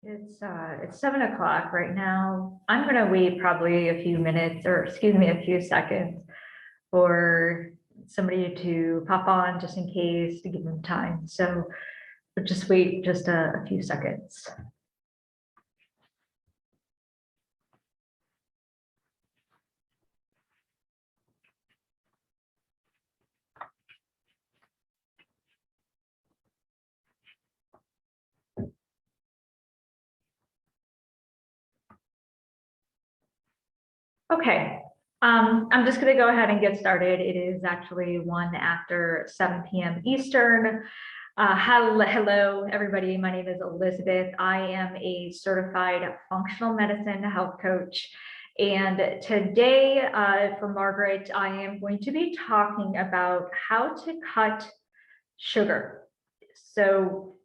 It's 7 o'clock right now. I'm gonna wait probably a few minutes, or excuse me, a few seconds for somebody to pop on just in case to give them time. So we'll just wait just a few seconds. Okay, I'm just going to go ahead and get started. It is actually 1 after 7 p.m. Eastern. Hello, everybody. My name is Elizabeth. I am a certified functional medicine health coach. And today, for Margaret, I am going to be talking about how to cut sugar. So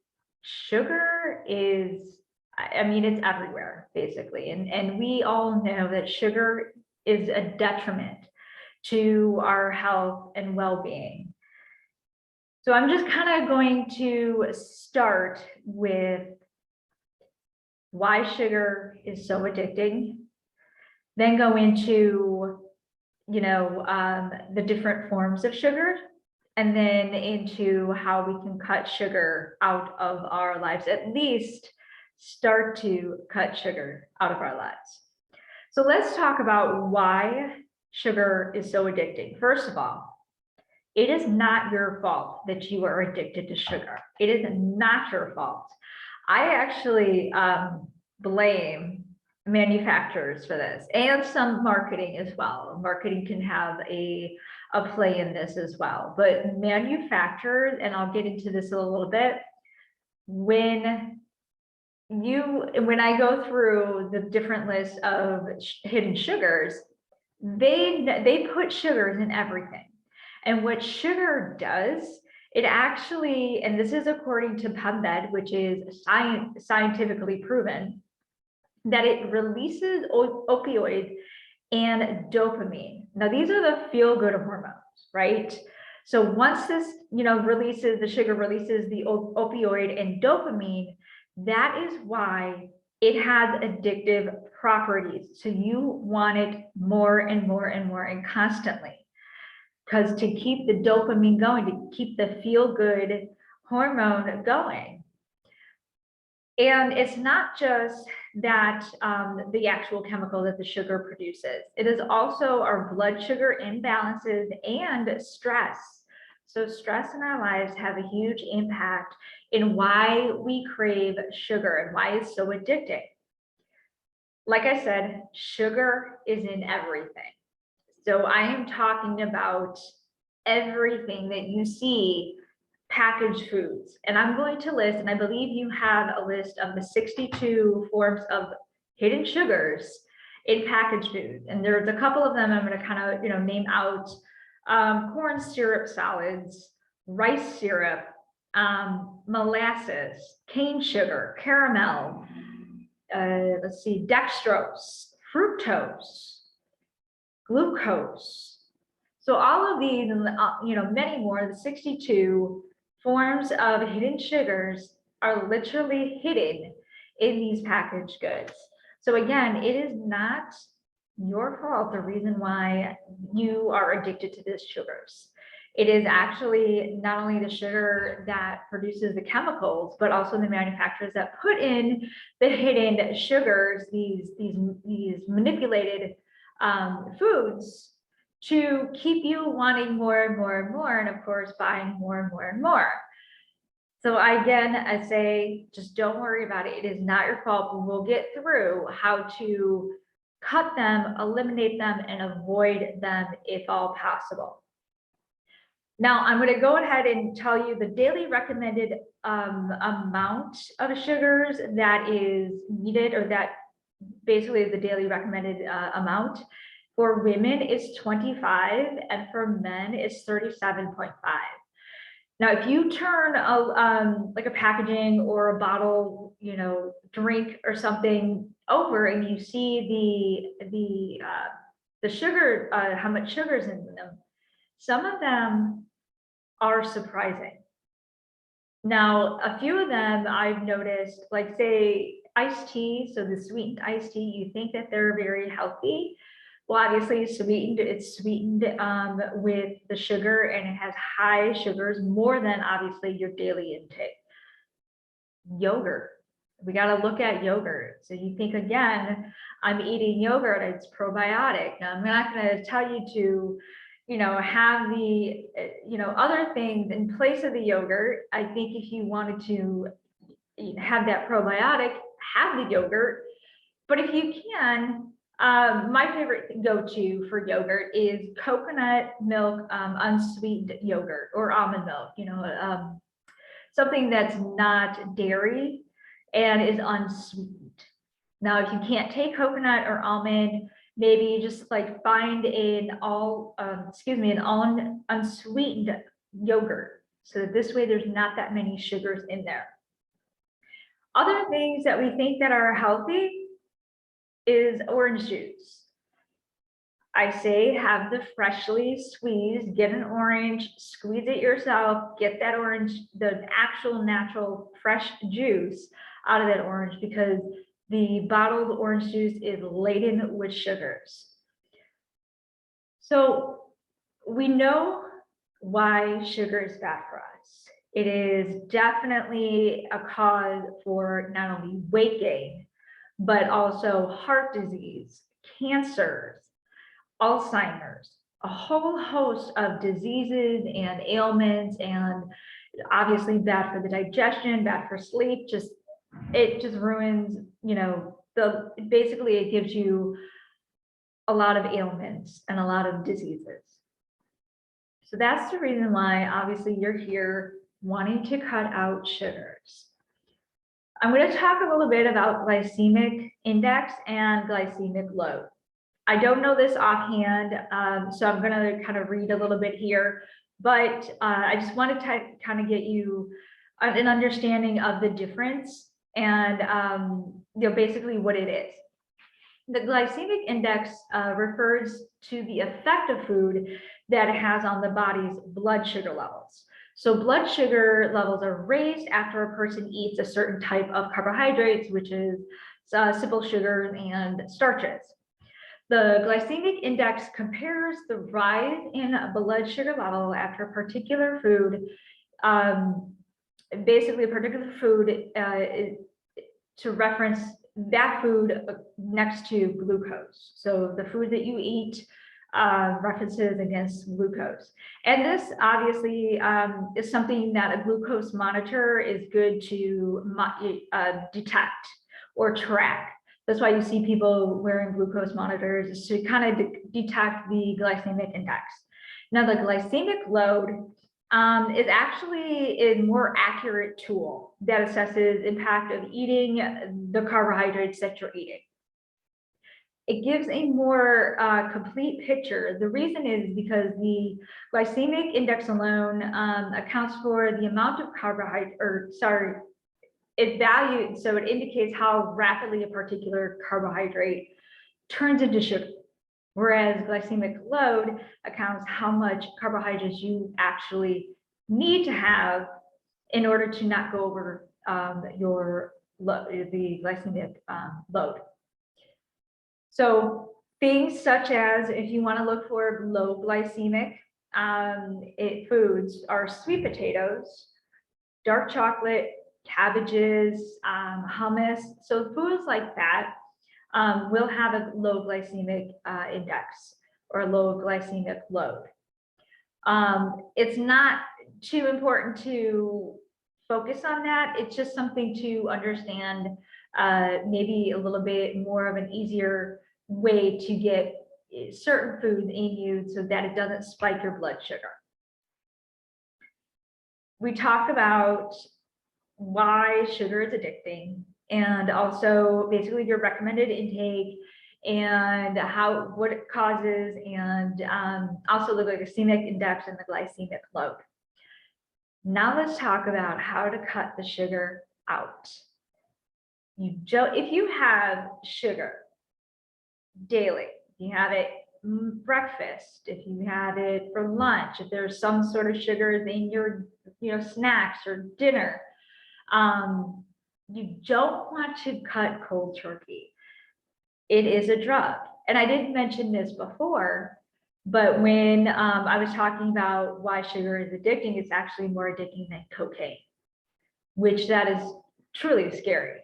sugar is, I mean, it's everywhere, basically. And we all know that sugar is a detriment to our health and well-being. So I'm just kind of going to start with why sugar is so addicting, then go into, the different forms of sugar, and then into how we can cut sugar out of our lives, at least start to cut sugar out of our lives. So let's talk about why sugar is so addicting. First of all, it is not your fault that you are addicted to sugar. It is not your fault. I actually blame manufacturers for this, and some marketing as well. Marketing can have a play in this as well, but manufacturers, and I'll get into this in a little bit, when I go through the different lists of hidden sugars, they put sugars in everything. And what sugar does, it actually, and this is according to PubMed, which is scientifically proven, that it releases opioids and dopamine. Now, these are the feel-good hormones, right? So once this, the sugar releases the opioid and dopamine, that is why it has addictive properties. So you want it more and more and more and constantly. Because to keep the dopamine going, to keep the feel-good hormone going. And it's not just that the actual chemical that the sugar produces. It is also our blood sugar imbalances and stress. So stress in our lives have a huge impact in why we crave sugar and why it's so addicting. Like I said, sugar is in everything. So I am talking about everything that you see packaged foods. And I'm going to list, and I believe you have a list of the 62 forms of hidden sugars in packaged foods. And there's a couple of them I'm going to kind of, name out. Corn syrup solids, rice syrup, molasses, cane sugar, caramel, let's see, dextrose, fructose, glucose. So all of these, and many more, the 62 forms of hidden sugars are literally hidden in these packaged goods. So again, it is not your fault, the reason why you are addicted to these sugars. It is actually not only the sugar that produces the chemicals, but also the manufacturers that put in the hidden sugars, these manipulated foods, to keep you wanting more and more and more, and of course buying more and more and more. So again, I say, just don't worry about it. It is not your fault. We'll get through how to cut them, eliminate them, and avoid them if all possible. Now, I'm going to go ahead and tell you the daily recommended amount of sugars that is needed, or that basically the daily recommended amount. For women is 25, and for men is 37.5. Now, if you turn like a packaging or a bottle, drink or something over, and you see the sugar, how much sugar is in them, some of them are surprising. Now, a few of them I've noticed, like say iced tea, so the sweetened iced tea, you think that they're very healthy. Well, obviously it's sweetened with the sugar, and it has high sugars, more than obviously your daily intake. Yogurt, we got to look at yogurt. So you think, again, I'm eating yogurt, it's probiotic. Now, I'm not going to tell you to, have the, other things in place of the yogurt. I think if you wanted to have that probiotic, have the yogurt. But if you can, my favorite go-to for yogurt is coconut milk, unsweetened yogurt, or almond milk, something that's not dairy and is unsweetened. Now, if you can't take coconut or almond, maybe just like find an unsweetened yogurt, so that this way there's not that many sugars in there. Other things that we think that are healthy is orange juice. I say have the freshly squeezed, get an orange, squeeze it yourself, get that orange, the actual natural fresh juice out of that orange, because the bottled orange juice is laden with sugars. So we know why sugar is bad for us. It is definitely a cause for not only weight gain, but also heart disease, cancers, Alzheimer's, a whole host of diseases and ailments, and obviously bad for the digestion, bad for sleep. It just ruins, basically it gives you a lot of ailments and a lot of diseases. So that's the reason why obviously you're here wanting to cut out sugars. I'm going to talk a little bit about glycemic index and glycemic load. I don't know this offhand, so I'm going to kind of read a little bit here, but I just wanted to kind of get you an understanding of the difference and basically what it is. The glycemic index refers to the effect of food that it has on the body's blood sugar levels. So blood sugar levels are raised after a person eats a certain type of carbohydrates, which is simple sugars and starches. The glycemic index compares the rise in blood sugar level after a particular food, basically a particular food, to reference that food next to glucose. So the food that you eat references against glucose. And this obviously is something that a glucose monitor is good to detect or track. That's why you see people wearing glucose monitors, is to kind of detect the glycemic index. Now, the glycemic load is actually a more accurate tool that assesses impact of eating the carbohydrates that you're eating. It gives a more complete picture. The reason is because the glycemic index alone accounts for the amount of carbohydrate, it indicates how rapidly a particular carbohydrate turns into sugar. Whereas glycemic load accounts how much carbohydrates you actually need to have in order to not go over the glycemic load. So things such as, if you want to look for low glycemic foods, are sweet potatoes, dark chocolate, cabbages, hummus. So foods like that will have a low glycemic index or low glycemic load. It's not too important to focus on that. It's just something to understand, maybe a little bit more of an easier way to get certain foods in you so that it doesn't spike your blood sugar. We talk about why sugar is addicting, and also basically your recommended intake and what it causes, and also the glycemic index and the glycemic load. Now let's talk about how to cut the sugar out. If you have sugar daily, you have it breakfast, if you have it for lunch, if there's some sort of sugars in your snacks or dinner, you don't want to cut cold turkey. It is a drug. And I didn't mention this before, but when I was talking about why sugar is addicting, it's actually more addicting than cocaine, which that is truly scary.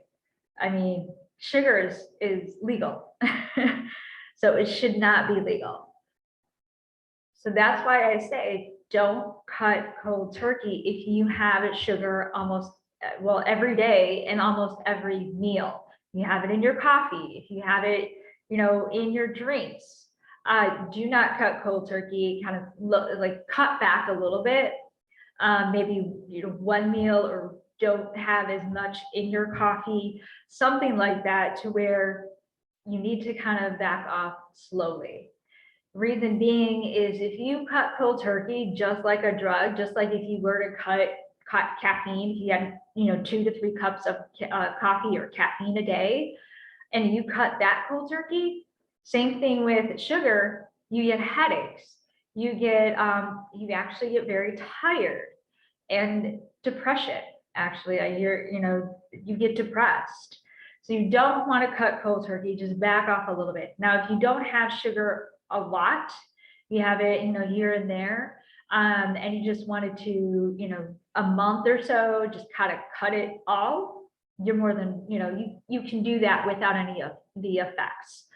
I mean, sugar is legal, so it should not be legal. So that's why I say don't cut cold turkey if you have sugar almost, well, every day and almost every meal. You have it in your coffee, if you have it, you know, in your drinks. Do not cut cold turkey, kind of like cut back a little bit. Maybe, you know, one meal, or don't have as much in your coffee, something like that, to where you need to kind of back off slowly. Reason being is if you cut cold turkey just like a drug, just like if you were to cut caffeine, if you had, you know, 2 to 3 cups of coffee or caffeine a day, and you cut that cold turkey, same thing with sugar, you get headaches, you actually get very tired, and depression. Actually, I hear, you know, you get depressed. So you don't want to cut cold turkey, just back off a little bit. Now, if you don't have sugar a lot, you have it, you know, here and there, and you just wanted to, you know, a month or so, just kind of cut it all, you're more than, you know, you can do that without any of the effects.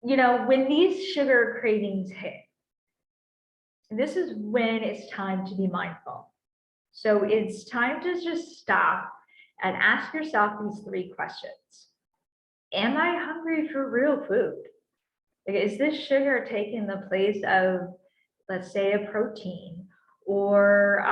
You know, when these sugar cravings hit, this is when it's time to be mindful. So it's time to just stop and ask yourself these 3 questions. Am I hungry for real food? Like, is this sugar taking the place of, let's say, a protein, or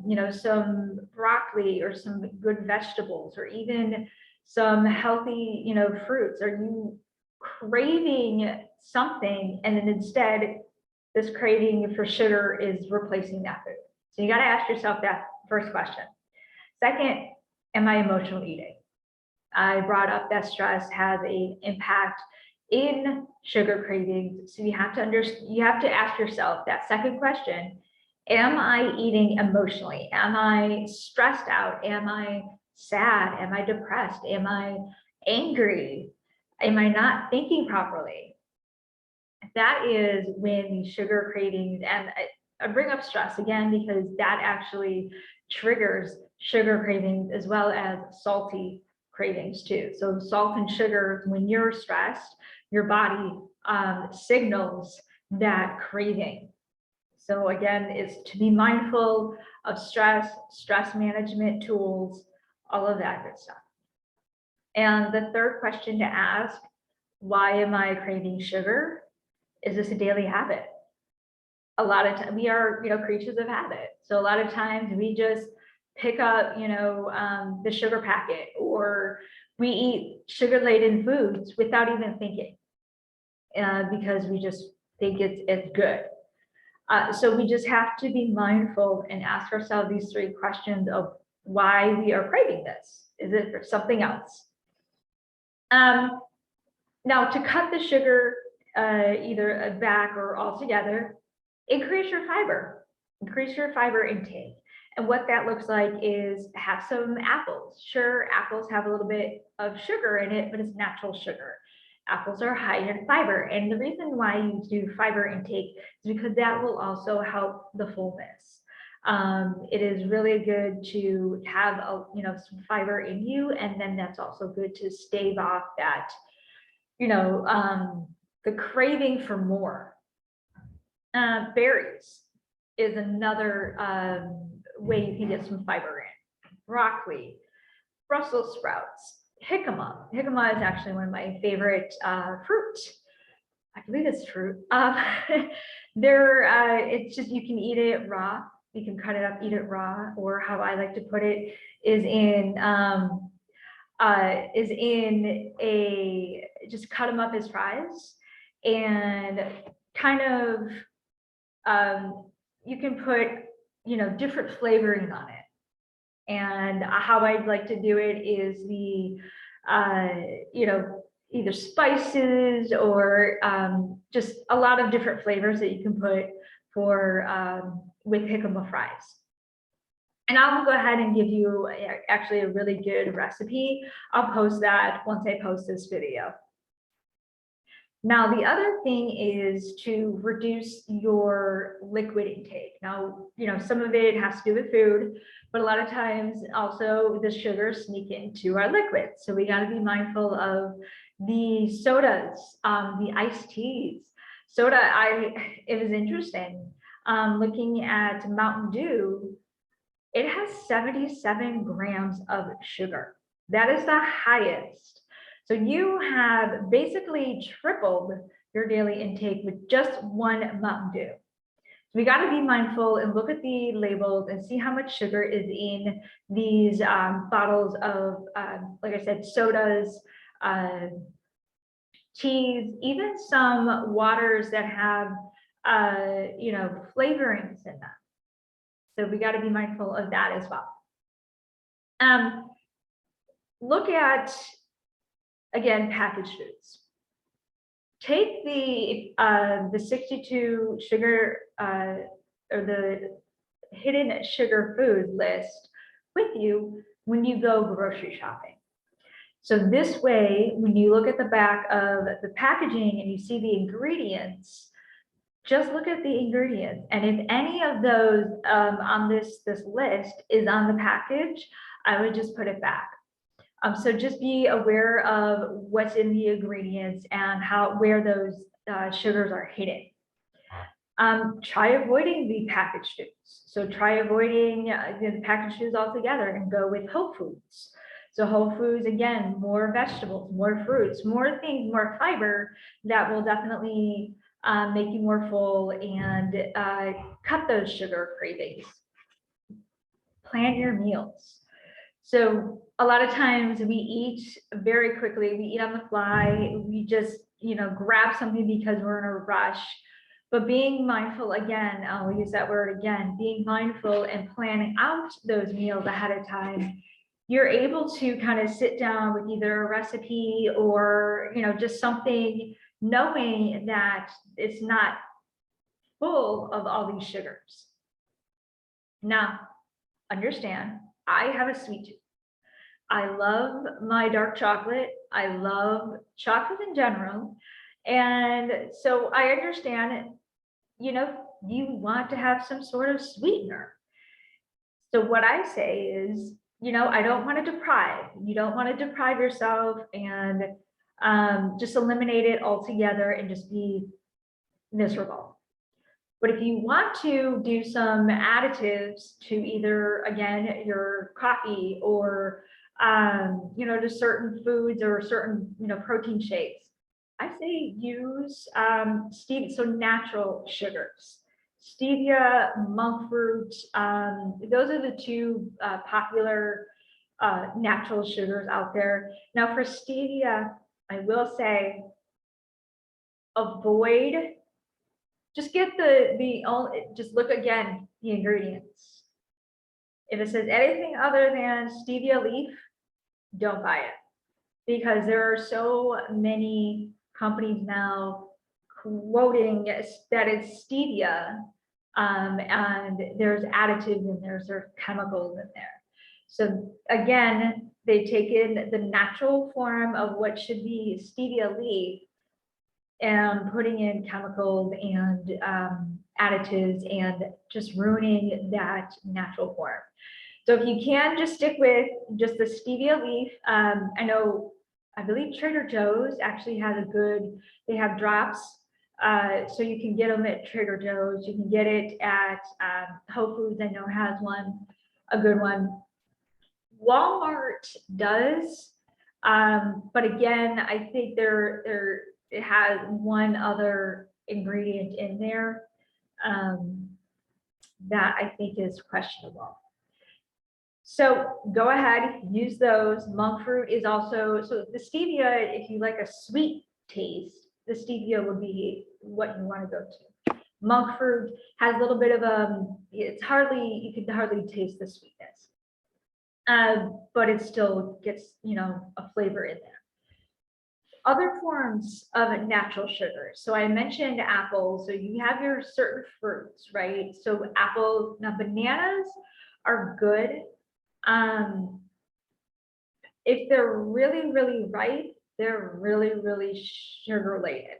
you know, some broccoli, or some good vegetables, or even some healthy, you know, fruits? Are you craving something, and then instead this craving for sugar is replacing that food? So you got to ask yourself that first question. Second, am I emotional eating? I brought up that stress has an impact in sugar cravings. So you have to ask yourself that second question. Am I eating emotionally? Am I stressed out? Am I sad? Am I depressed? Am I angry? Am I not thinking properly? That is when the sugar cravings, and I bring up stress again because that actually triggers sugar cravings as well as salty cravings too. So salt and sugar, when you're stressed, your body signals that craving. So again, it's to be mindful of stress management tools, all of that good stuff. And the third question to ask, why am I craving sugar? Is this a daily habit? A lot of times we are, you know, creatures of habit. So a lot of times we just pick up, you know, the sugar packet, or we eat sugar-laden foods without even thinking, because we just think it's good. So we just have to be mindful and ask ourselves these 3 questions of why we are craving this. Is it for something else? Now, to cut the sugar either back or altogether, increase your fiber intake. And what that looks like is have some apples. Sure, apples have a little bit of sugar in it, but it's natural sugar. Apples are high in fiber. And the reason why you do fiber intake is because that will also help the fullness. It is really good to have some fiber in you, and then that's also good to stave off that, the craving for more. Berries is another way you can get some fiber in. Broccoli, Brussels sprouts, jicama. Jicama is actually one of my favorite fruits. I believe it's fruit. It's just, you can eat it raw. You can cut it up, eat it raw, or how I like to put it is just cut them up as fries, and kind of you can put different flavoring on it. And how I'd like to do it is either spices or just a lot of different flavors that you can put for with jicama fries. And I'll go ahead and give you actually a really good recipe. I'll post that once I post this video. Now, the other thing is to reduce your liquid intake. Now, some of it has to do with food, but a lot of times also the sugars sneak into our liquids. So we got to be mindful of the sodas, the iced teas. Soda, it was interesting. Looking at Mountain Dew, it has 77 grams of sugar. That is the highest. So you have basically tripled your daily intake with just one Mountain Dew. So we got to be mindful and look at the labels and see how much sugar is in these bottles of, like I said, sodas, teas, even some waters that have, flavorings in them. So we got to be mindful of that as well. Look at, again, packaged foods. Take the 62 sugar or the hidden sugar food list with you when you go grocery shopping. So this way, when you look at the back of the packaging and you see the ingredients, just look at the ingredients. And if any of those on this list is on the package, I would just put it back. So just be aware of what's in the ingredients and where those sugars are hidden. Try avoiding the packaged foods. So try avoiding the packaged foods altogether and go with whole foods. So whole foods, again, more vegetables, more fruits, more things, more fiber that will definitely make you more full and cut those sugar cravings. Plan your meals. So a lot of times we eat very quickly, we eat on the fly, we just, grab something because we're in a rush. But being mindful, again, I'll use that word again, being mindful and planning out those meals ahead of time, you're able to kind of sit down with either a recipe or, just something, knowing that it's not full of all these sugars. Now, understand, I have a sweet tooth. I love my dark chocolate. I love chocolate in general. And so I understand, you want to have some sort of sweetener. So what I say is, I don't want to deprive. You don't want to deprive yourself and just eliminate it altogether and just be miserable. But if you want to do some additives to either, again, your coffee or, to certain foods or certain, protein shakes, I say use stevia, so natural sugars. Stevia, monk fruit, those are the two popular natural sugars out there. Now for stevia, I will say, avoid, just get just look again, the ingredients. If it says anything other than stevia leaf, don't buy it. Because there are so many companies now quoting that it's stevia, and there's additives in there, there's chemicals in there. So again, they've taken the natural form of what should be stevia leaf and putting in chemicals and additives and just ruining that natural form. So if you can just stick with just the stevia leaf, I believe Trader Joe's actually has they have drops. So you can get them at Trader Joe's. You can get it at Whole Foods, I know has one, a good one. Walmart does, but again, I think it has one other ingredient in there that I think is questionable. So go ahead, use those. Monk fruit is also, so the stevia, if you like a sweet taste, the stevia would be what you want to go to. Monk fruit has a little bit of you can hardly taste the sweetness. But it still gets, a flavor in there. Other forms of natural sugars. So I mentioned apples. So you have your certain fruits, right? So apples, now bananas are good. If they're really, really ripe, they're really, really sugar laden.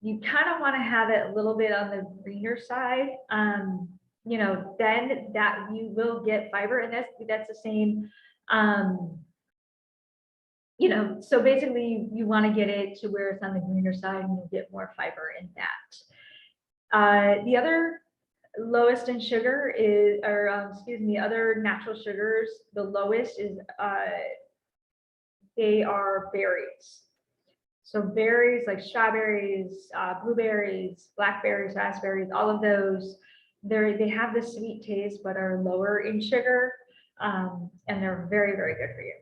You kind of want to have it a little bit on the greener side. You know, then that you will get fiber, and that's the same. You know, so basically you want to get it to where it's on the greener side and you'll get more fiber in that. The other lowest in sugar is, or excuse me, other natural sugars, the lowest is, they are berries. So berries like strawberries, blueberries, blackberries, raspberries, all of those, they have the sweet taste, but are lower in sugar. And they're very, very good for you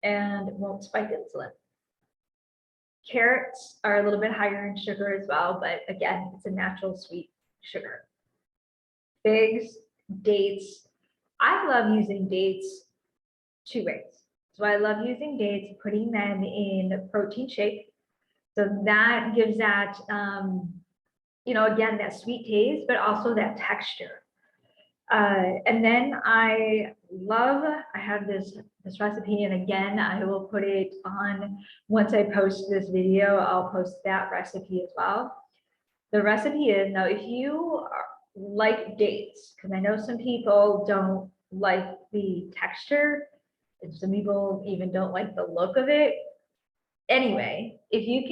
and won't spike insulin. Carrots are a little bit higher in sugar as well, but again, it's a natural sweet sugar. Figs, dates. I love using dates two ways. So I love using dates, putting them in a protein shake. So that gives that, you know, again, that sweet taste, but also that texture. And then I have this recipe, and again, I will put it on, once I post this video, I'll post that recipe as well. The recipe is, now if you like dates, because I know some people don't like the texture, and some people even don't like the look of it. Anyway, if you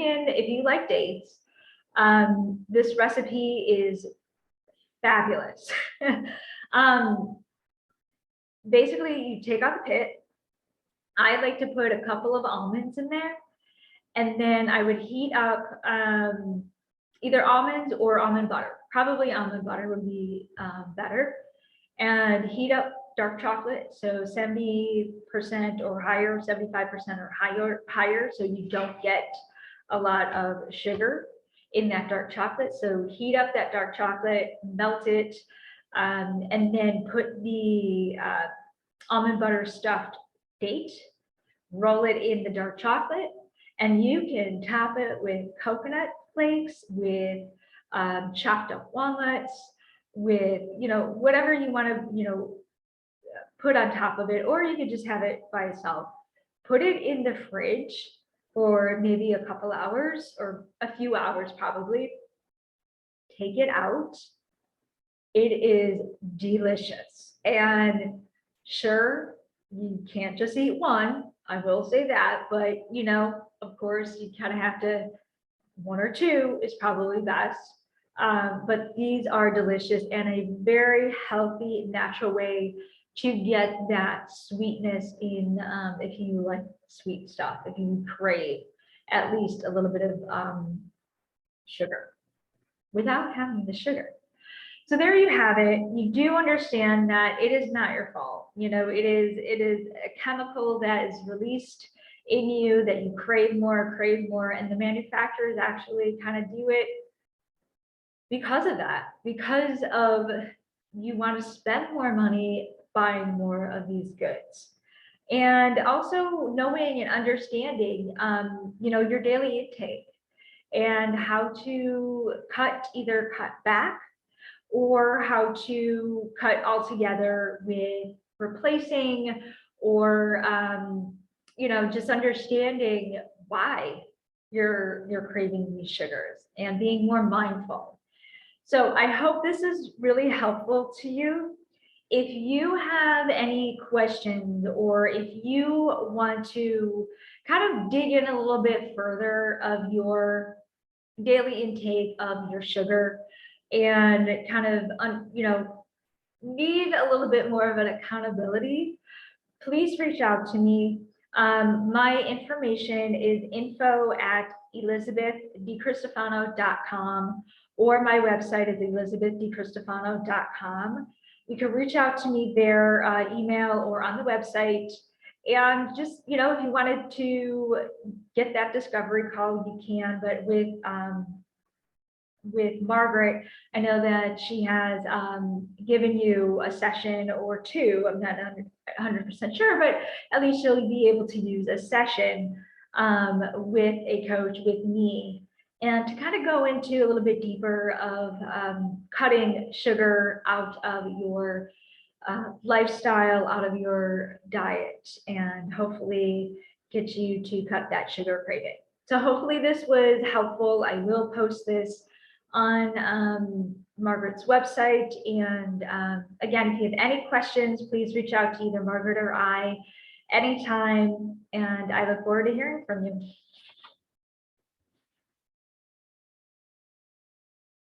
like dates, this recipe is fabulous. Basically, you take out the pit. I like to put a couple of almonds in there, and then I would heat up either almonds or almond butter. Probably almond butter would be better. And heat up dark chocolate, so 70% or higher, 75% or higher, so you don't get a lot of sugar in that dark chocolate. So heat up that dark chocolate, melt it, and then put the almond butter stuffed date, roll it in the dark chocolate, and you can top it with coconut flakes, with chopped up walnuts, with, you know, whatever you want to, you know, put on top of it, or you could just have it by itself. Put it in the fridge for maybe a couple hours or a few hours probably. Take it out. It is delicious. And sure, you can't just eat one, I will say that, but you know, of course, you kind of have to, one or two is probably best. But these are delicious and a very healthy, natural way to get that sweetness in, if you like sweet stuff, if you crave at least a little bit of sugar without having the sugar. So there you have it. You do understand that it is not your fault. You know, it is a chemical that is released in you that you crave more, and the manufacturers actually kind of do it because of that, because of you want to spend more money buying more of these goods. And also knowing and understanding, you know, your daily intake and how to either cut back or how to cut altogether with replacing, or you know, just understanding why you're craving these sugars and being more mindful. So I hope this is really helpful to you. If you have any questions, or if you want to kind of dig in a little bit further of your daily intake of your sugar, and kind of, you know, need a little bit more of an accountability, please reach out to me. My information is info@elizabethdicristofano.com, or my website is elizabethdicristofano.com. You can reach out to me there, email or on the website. And just, you know, if you wanted to get that discovery call, you can, but with Margaret, I know that she has given you a session or two. I'm not 100% sure, but at least you'll be able to use a session with a coach, with me, and to kind of go into a little bit deeper of cutting sugar out of your lifestyle out of your diet and hopefully get you to cut that sugar craving. So hopefully this was helpful. I will post this on Margaret's website. And again, if you have any questions, please reach out to either Margaret or I anytime. And I look forward to hearing from you.